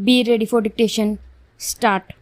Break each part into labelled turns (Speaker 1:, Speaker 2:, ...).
Speaker 1: Be ready for dictation. Start.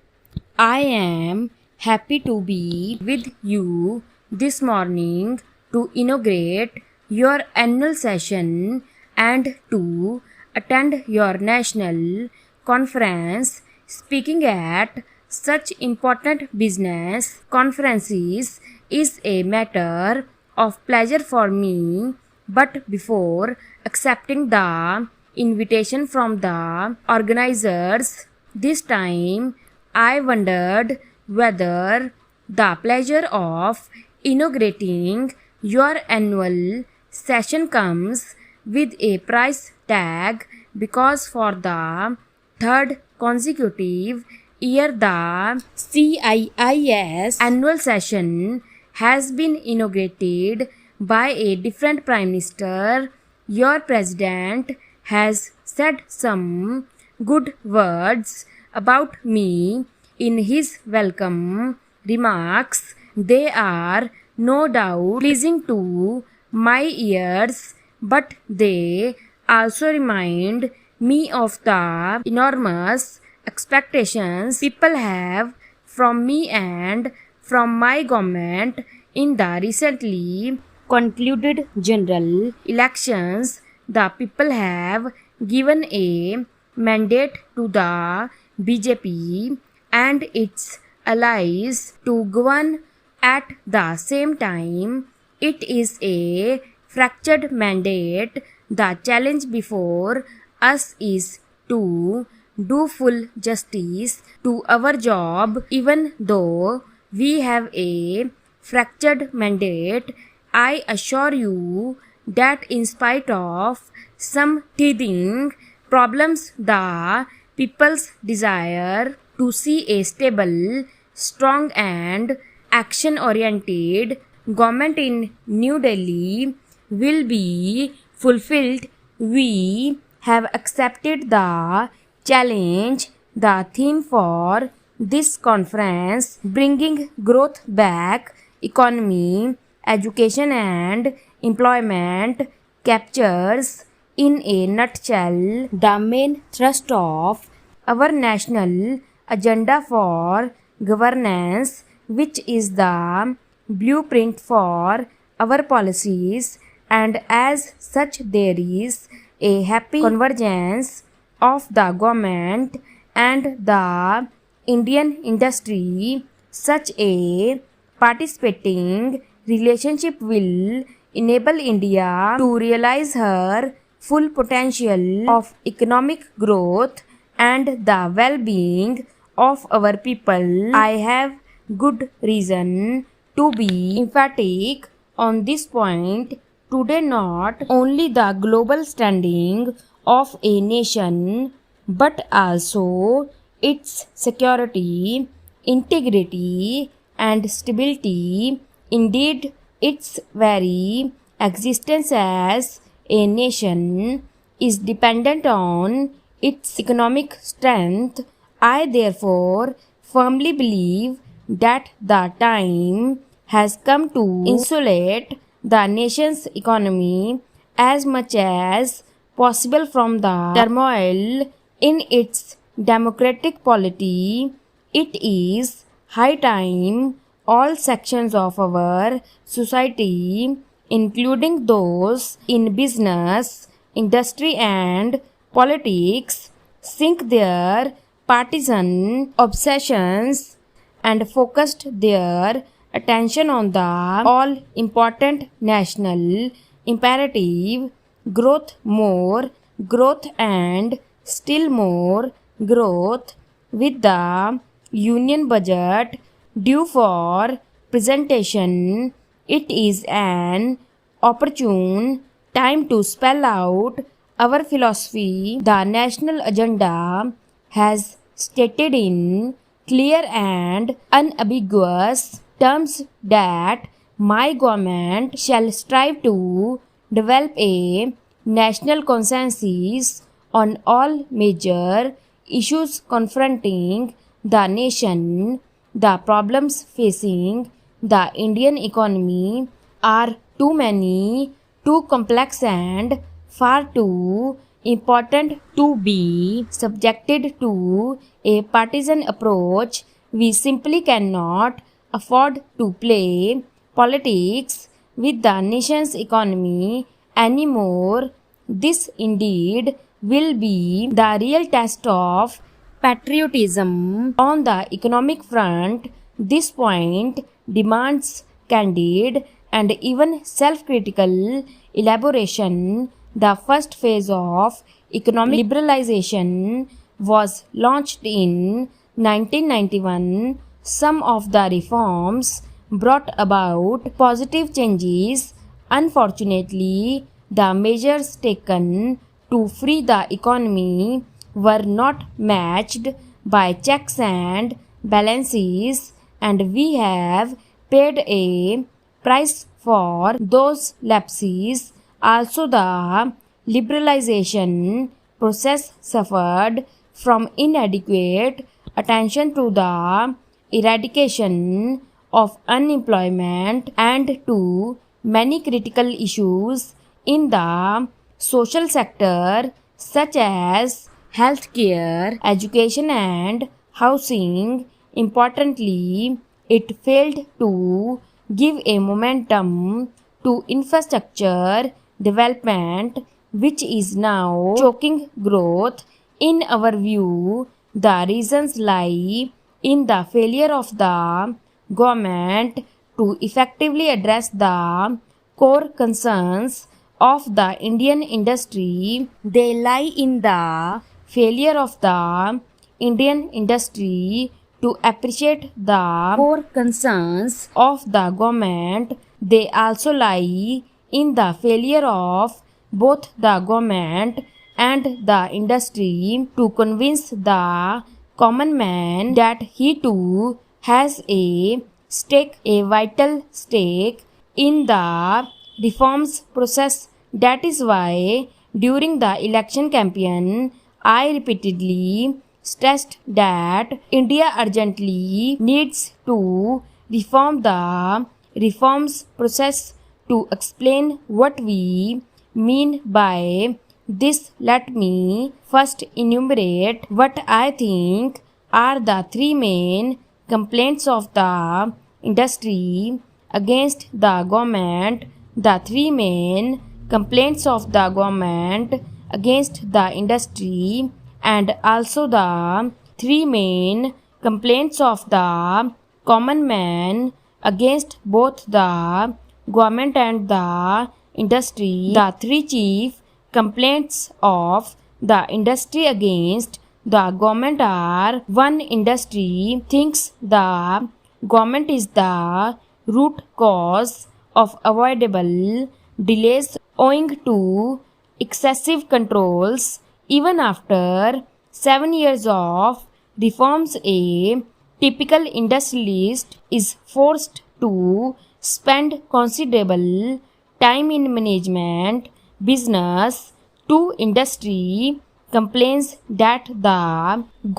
Speaker 1: I am happy to be with you this morning to inaugurate your annual session and to attend your national conference. Speaking at such important business conferences is a matter of pleasure for me, but before accepting the invitation from the organizers this time, I wondered whether the pleasure of inaugurating your annual session comes with a price tag, because for the third consecutive year the CIIS annual session has been inaugurated by a different Prime Minister. Your President has said some good words about me in his welcome remarks. They are no doubt pleasing to my ears, but they also remind me of the enormous expectations people have from me and from my government in the recently concluded general elections. The people have given a mandate to the BJP and its allies to govern. At the same time, it is a fractured mandate. The challenge before us is to do full justice to our job. Even though we have a fractured mandate, I assure you that in spite of some teething problems, the people's desire to see a stable, strong and action-oriented government in New Delhi will be fulfilled. We have accepted the challenge. The theme for this conference, bringing growth back, economy, education and employment, captures in a nutshell the main thrust of our national agenda for governance, which is the blueprint for our policies, and as such there is a happy convergence of the government and the Indian industry. Such a participating relationship will enable India to realize her full potential of economic growth and the well-being of our people. I have good reason to be emphatic on this point today. Not only the global standing of a nation, but also its security, integrity and stability. Indeed, its very existence as a nation is dependent on its economic strength. I therefore firmly believe that the time has come to insulate the nation's economy as much as possible from the turmoil in its democratic polity. It is high time all sections of our society, including those in business, industry and politics, sink their partisan obsessions and focused their attention on the all-important national imperative: growth, more growth and still more growth. With the union budget due for presentation, it is an opportune time to spell out our philosophy. The national agenda has stated in clear and unambiguous terms that my government shall strive to develop a national consensus on all major issues confronting the nation. The problems facing the Indian economy are too many, too complex and far too important to be subjected to a partisan approach. We simply cannot afford to play politics with the nation's economy anymore. This indeed will be the real test of patriotism on the economic front. This point demands candid and even self-critical elaboration. The first phase of economic liberalization was launched in 1991. Some of the reforms brought about positive changes. Unfortunately, the measures taken to free the economy were not matched by checks and balances, and we have paid a price for those lapses. Also, the liberalization process suffered from inadequate attention to the eradication of unemployment and to many critical issues in the social sector such as healthcare, education and housing. Importantly, it failed to give a momentum to infrastructure development, which is now choking growth. In our view, the reasons lie in the failure of the government to effectively address the core concerns of the Indian industry. They lie in the failure of the Indian industry to appreciate the core concerns of the government. They also lie in the failure of both the government and the industry to convince the common man that he too has a stake, a vital stake in the reforms process. That is why during the election campaign, I repeatedly stressed that India urgently needs to reform the reforms process. To explain what we mean by this, let me first enumerate what I think are the three main complaints of the industry against the government. The three main complaints of the government against the industry, and also the three main complaints of the common man against both the government and the industry. The three chief complaints of the industry against the government are: 1. Industry thinks the government is the root cause of avoidable delays owing to excessive controls. Even after 7 years of reforms, a typical industrialist is forced to spend considerable time in management business. 2. Industry complains that the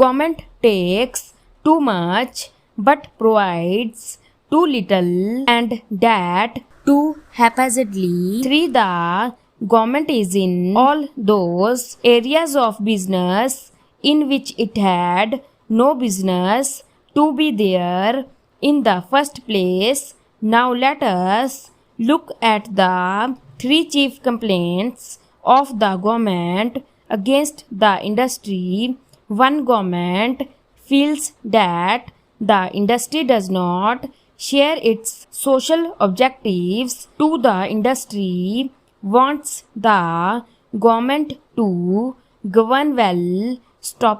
Speaker 1: government takes too much but provides too little and that too haphazardly. 3. The government is in all those areas of business in which it had no business to be there in the first place. Now let us look at the three chief complaints of the government against the industry. 1. Government feels that the industry does not share its social objectives. 2. The industry wants the government to govern well, stop